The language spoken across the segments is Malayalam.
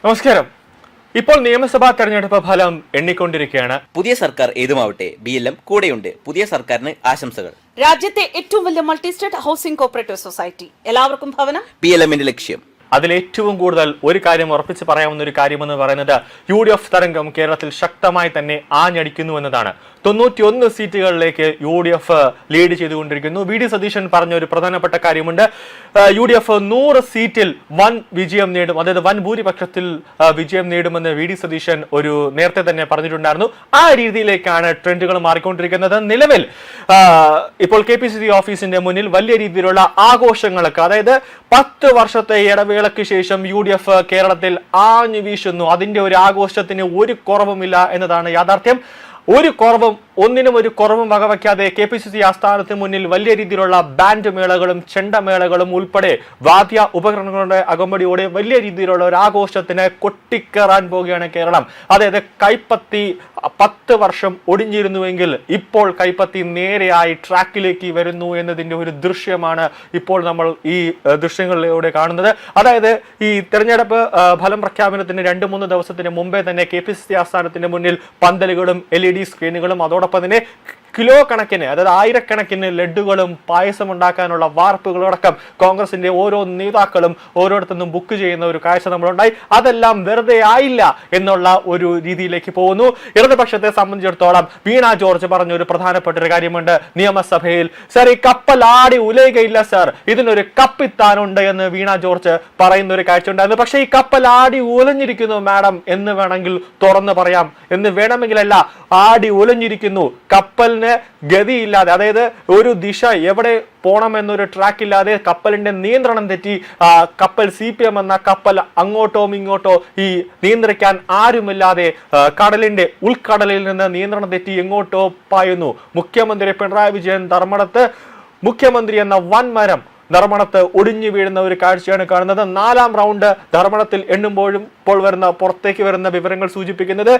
നമസ്കാരം. ഇപ്പോൾ നിയമസഭാ തെരഞ്ഞെടുപ്പ് ഫലം എണ്ണിക്കൊണ്ടിരിക്കുകയാണ്. പുതിയ സർക്കാർ ഏതുമാവട്ടെ BLM കൂടെയുണ്ട്. പുതിയ സർക്കാരിന് ആശംസകൾ. രാജ്യത്തെ ഏറ്റവും വലിയ multi state housing cooperative society, എല്ലാവർക്കും ഭവനം, BLMന്റെ ലക്ഷ്യം. അതിലേറ്റവും കൂടുതൽ ഒരു കാര്യം ഉറപ്പിച്ച് പറയാവുന്ന ഒരു കാര്യമെന്ന് പറയുന്നത് UDF തരംഗം കേരളത്തിൽ ശക്തമായി തന്നെ ആഞ്ഞടിക്കുന്നു എന്നതാണ്. 91 സീറ്റുകളിലേക്ക് UDF ലീഡ് ചെയ്തുകൊണ്ടിരിക്കുന്നു. VD സതീശൻ പറഞ്ഞ ഒരു പ്രധാനപ്പെട്ട കാര്യമുണ്ട്. UDF 100 സീറ്റിൽ വൻ വിജയം നേടും, അതായത് വൻ ഭൂരിപക്ഷത്തിൽ വിജയം നേടുമെന്ന് VD സതീശൻ നേരത്തെ തന്നെ പറഞ്ഞിട്ടുണ്ടായിരുന്നു. ആ രീതിയിലേക്കാണ് ട്രെൻഡുകൾ മാറിക്കൊണ്ടിരിക്കുന്നത്. നിലവിൽ ഇപ്പോൾ KPCC ഓഫീസിന്റെ മുന്നിൽ വലിയ രീതിയിലുള്ള ആഘോഷങ്ങളൊക്കെ, അതായത് 10 വർഷത്തെ ഇടവേളയ്ക്ക് ശേഷം UDF കേരളത്തിൽ ആഞ്ഞു വീശുന്നു. അതിന്റെ ഒരു ആഘോഷത്തിന് ഒരു കുറവുമില്ല എന്നതാണ് യാഥാർത്ഥ്യം. ഒന്നിനും ഒരു കുറവും വകവയ്ക്കാതെ KPCC ആസ്ഥാനത്തിന് മുന്നിൽ വലിയ രീതിയിലുള്ള ബാൻഡ് മേളകളും ചെണ്ടമേളകളും ഉൾപ്പെടെ വാദ്യ ഉപകരണങ്ങളുടെ അകമ്പടിയോടെ വലിയ രീതിയിലുള്ള ഒരു ആഘോഷത്തിന് കൊട്ടിക്കേറാൻ പോവുകയാണ് കേരളം. അതായത് കൈപ്പത്തി 10 വർഷം ഒടിഞ്ഞിരുന്നുവെങ്കിൽ ഇപ്പോൾ കൈപ്പത്തി നേരെയായി ട്രാക്കിലേക്ക് വരുന്നു എന്നതിന്റെ ഒരു ദൃശ്യമാണ് ഇപ്പോൾ നമ്മൾ ഈ ദൃശ്യങ്ങളിലൂടെ കാണുന്നത്. അതായത് ഈ തെരഞ്ഞെടുപ്പ് ഫലം പ്രഖ്യാപനത്തിന് 2-3 ദിവസത്തിന് മുമ്പേ തന്നെ KPCC ആസ്ഥാനത്തിന്റെ മുന്നിൽ പന്തലുകളും LED സ്ക്രീനുകളും അതോടൊപ്പം തന്നെ കിലോ കണക്കിന്, അതായത് ആയിരക്കണക്കിന് ലഡ്ഡുകളും പായസം ഉണ്ടാക്കാനുള്ള വാർപ്പുകളടക്കം കോൺഗ്രസിന്റെ ഓരോ നേതാക്കളും ഓരോരുത്തരും ബുക്ക് ചെയ്യുന്ന ഒരു കാഴ്ച നമ്മളുണ്ടായി. അതെല്ലാം വെറുതെ ആയില്ല എന്നുള്ള ഒരു രീതിയിലേക്ക് പോകുന്നു. ഇടതുപക്ഷത്തെ സംബന്ധിച്ചിടത്തോളം വീണ ജോർജ് പറഞ്ഞ ഒരു പ്രധാനപ്പെട്ട ഒരു കാര്യമുണ്ട് നിയമസഭയിൽ. സർ, ഈ കപ്പൽ ആടി ഉലയുകയില്ല സർ, ഇതിനൊരു കപ്പിത്താനുണ്ട് എന്ന് വീണ ജോർജ് പറയുന്ന ഒരു കാഴ്ച ഉണ്ടായിരുന്നു. പക്ഷേ ഈ കപ്പൽ ആടി ഉലഞ്ഞിരിക്കുന്നു മാഡം എന്ന് വേണമെങ്കിൽ തുറന്ന് പറയാം, എന്ന് വേണമെങ്കിലല്ല, ആടി ഉലഞ്ഞിരിക്കുന്നു. കപ്പലിന് ഗതിയില്ലാതെ, അതായത് ഒരു ദിശ എവിടെ പോണമെന്നൊരു ട്രാക്ക് ഇല്ലാതെ കപ്പലിന്റെ നിയന്ത്രണം തെറ്റി കപ്പൽ CPM എന്ന കപ്പൽ അങ്ങോട്ടോ ഇങ്ങോട്ടോ ഈ നിയന്ത്രിക്കാൻ ആരുമില്ലാതെ കടലിന്റെ ഉൾക്കടലിൽ നിന്ന് നിയന്ത്രണം തെറ്റി എങ്ങോട്ടോ പായുന്നു. മുഖ്യമന്ത്രി പിണറായി വിജയൻ മുഖ്യമന്ത്രി എന്ന വൻമരം ധർമ്മടത്ത് ഒടിഞ്ഞു വീഴുന്ന ഒരു കാഴ്ചയാണ് കാണുന്നത്. 4ാം റൗണ്ട് ധർമ്മടത്തിൽ എണ്ണുമ്പോഴും ഇപ്പോൾ പുറത്തേക്ക് വരുന്ന വിവരങ്ങൾ സൂചിപ്പിക്കുന്നത്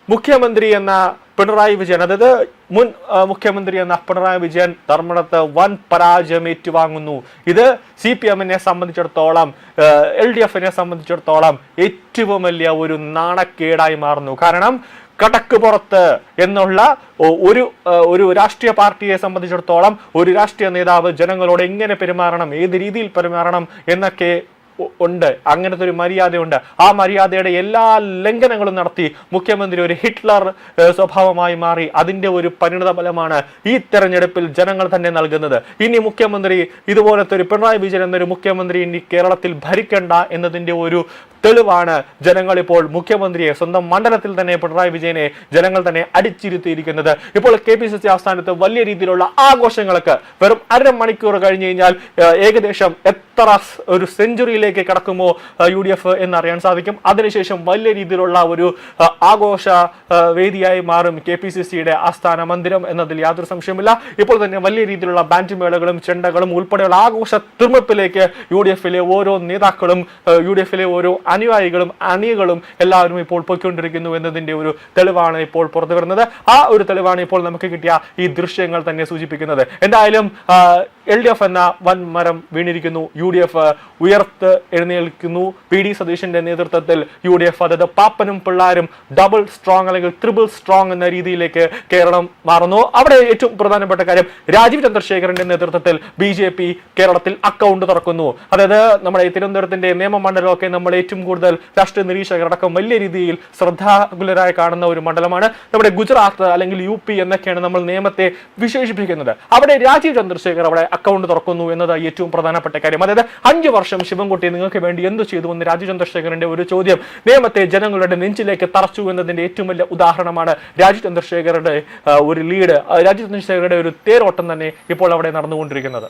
മുഖ്യമന്ത്രി എന്ന പിണറായി വിജയൻ, അതായത് മുൻ മുഖ്യമന്ത്രി എന്ന പിണറായി വിജയൻ ധർമ്മടത്ത് വൻ പരാജയം ഏറ്റുവാങ്ങുന്നു. ഇത് CPM-നെ സംബന്ധിച്ചിടത്തോളം, LDF-നെ സംബന്ധിച്ചിടത്തോളം ഏറ്റവും വലിയ ഒരു നാണക്കേടായി മാറുന്നു. കാരണം കടക്ക് പുറത്ത് എന്നുള്ള ഒരു രാഷ്ട്രീയ പാർട്ടിയെ സംബന്ധിച്ചിടത്തോളം ഒരു രാഷ്ട്രീയ നേതാവ് ജനങ്ങളോട് എങ്ങനെ പെരുമാറണം, ഏത് രീതിയിൽ പെരുമാറണം എന്നൊക്കെ ഉണ്ട്. അങ്ങനത്തെ ഒരു മര്യാദയുണ്ട്. ആ മര്യാദയുടെ എല്ലാ ലംഘനങ്ങളും നടത്തി മുഖ്യമന്ത്രി ഒരു ഹിറ്റ്ലർ സ്വഭാവമായി മാറി. അതിന്റെ ഒരു പരിണിത ഫലമാണ് ഈ തെരഞ്ഞെടുപ്പിൽ ജനങ്ങൾ തന്നെ നൽകുന്നത്. ഇനി മുഖ്യമന്ത്രി ഇതുപോലത്തെ ഒരു പിണറായി വിജയൻ എന്നൊരു മുഖ്യമന്ത്രി ഇനി കേരളത്തിൽ ഭരിക്കണ്ട എന്നതിന്റെ ഒരു തെളിവാണ് ജനങ്ങൾ ഇപ്പോൾ മുഖ്യമന്ത്രിയെ, സ്വന്തം മണ്ഡലത്തിൽ തന്നെ പിണറായി വിജയനെ ജനങ്ങൾ തന്നെ അടിച്ചിരുത്തിയിരിക്കുന്നത്. ഇപ്പോൾ KPCC ആസ്ഥാനത്ത് വലിയ രീതിയിലുള്ള ആഘോഷങ്ങൾക്ക് വെറും അരമണിക്കൂർ കഴിഞ്ഞു കഴിഞ്ഞാൽ ഏകദേശം എത്ര ഒരു സെഞ്ചുറിയിലേക്ക് കടക്കുമോ UDF എന്നറിയാൻ സാധിക്കും. അതിനുശേഷം വലിയ രീതിയിലുള്ള ഒരു ആഘോഷ വേദിയായി മാറും KPCCയുടെ ആസ്ഥാന മന്ദിരം എന്നതിൽ യാതൊരു സംശയമില്ല. ഇപ്പോൾ തന്നെ വലിയ രീതിയിലുള്ള ബാൻഡ് മേളകളും ചെണ്ടകളും ഉൾപ്പെടെയുള്ള ആഘോഷ തിർമപ്പിലേക്ക് UDF-ലെ ഓരോ നേതാക്കളും UDF-ലെ ഓരോ അനുയായികളും അണികളും എല്ലാവരും ഇപ്പോൾ പോയിക്കൊണ്ടിരിക്കുന്നു എന്നതിന്റെ ഒരു തെളിവാണ് ഇപ്പോൾ പുറത്തു വരുന്നത്. ആ ഒരു തെളിവാണ് ഇപ്പോൾ നമുക്ക് കിട്ടിയ ഈ ദൃശ്യങ്ങൾ തന്നെ സൂചിപ്പിക്കുന്നത്. എന്തായാലും LDF എന്ന വൻമരം വീണിരിക്കുന്നു. UDF ഉയർത്ത് എഴുന്നേൽക്കുന്നു. VD സതീശന്റെ നേതൃത്വത്തിൽ UDF, അതായത് പാപ്പനും പിള്ളാരും ഡബിൾ സ്ട്രോങ് അല്ലെങ്കിൽ ട്രിപ്പിൾ സ്ട്രോങ് എന്ന രീതിയിലേക്ക് കേരളം മാറുന്നു. അവിടെ ഏറ്റവും പ്രധാനപ്പെട്ട കാര്യം, രാജീവ് ചന്ദ്രശേഖരന്റെ നേതൃത്വത്തിൽ BJP കേരളത്തിൽ അക്കൗണ്ട് തുറക്കുന്നു. അതായത് നമ്മുടെ തിരുവനന്തപുരത്തിന്റെ നിയമമണ്ഡലമൊക്കെ നമ്മൾ ഏറ്റവും കൂടുതൽ രാഷ്ട്രീയ നിരീക്ഷകരടക്കം വലിയ രീതിയിൽ ശ്രദ്ധാകുലരായി കാണുന്ന ഒരു മണ്ഡലമാണ്. നമ്മുടെ ഗുജറാത്ത് അല്ലെങ്കിൽ UP എന്നൊക്കെയാണ് നമ്മൾ നിയമത്തെ വിശേഷിപ്പിക്കുന്നത്. അവിടെ രാജീവ് ചന്ദ്രശേഖർ അവിടെ അക്കൗണ്ട് തുറക്കുന്നു എന്നത് ഏറ്റവും പ്രധാനപ്പെട്ട കാര്യം. അതായത് 5 വർഷം ശിവൻകുട്ടി നിങ്ങൾക്ക് വേണ്ടി എന്തു ചെയ്തു എന്ന് രാജീവ് ചന്ദ്രശേഖരന്റെ ഒരു ചോദ്യം നിയമത്തെ ജനങ്ങളുടെ നെഞ്ചിലേക്ക് തറച്ചു എന്നതിന്റെ ഏറ്റവും വലിയ ഉദാഹരണമാണ് രാജീവ് ചന്ദ്രശേഖരുടെ ഒരു ലീഡ്, രാജീവ് ചന്ദ്രശേഖരുടെ ഒരു തേരോട്ടം തന്നെ ഇപ്പോൾ അവിടെ നടന്നുകൊണ്ടിരിക്കുന്നത്.